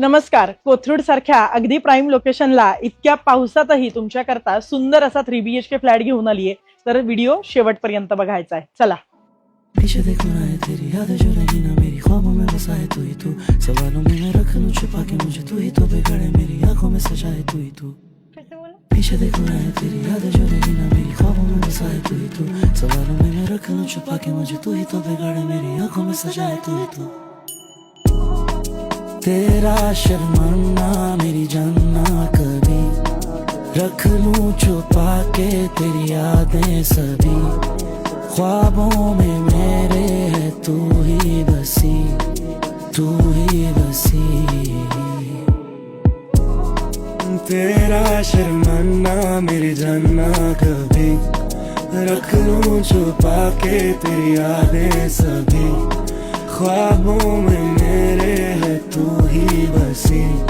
नमस्कार. कोथरूड सारख्या अगदी प्राईम लोकेशनला इतक्या पावसातही तुमच्याकरता सुंदर असा 3 BHK फ्लॅट घेऊन आली आहे. तर व्हिडिओ शेवटपर्यंत बघायचा आहे. चला. पीछे देखो ना है तेरी याद जो रही ना मेरी ख्वाबों में बसा है तू ही तू सवालों में मैं रख लूं छुपा के मुझे तू ही तो बिगड़े मेरी आंखों में सजा है तू ही तू पीछे देखो ना है तेरी याद जो रही ना मेरी ख्वाबों में बसा है तू ही तू सवालों में मैं रख लूं छुपा के मुझे तू ही तो बिगड़े मेरी आंखों में सजा है तू ही तू तेरा शर्माना मेरी जानना कभी रख लूं छुपा के तेरी यादें सभी ख्वाबों में मेरे है तू ही बसी तेरा शर्माना मेरी जानना कभी रख लूं छुपा के तेरी यादें सभी ख्वाबों में मेरे है तू ही बसी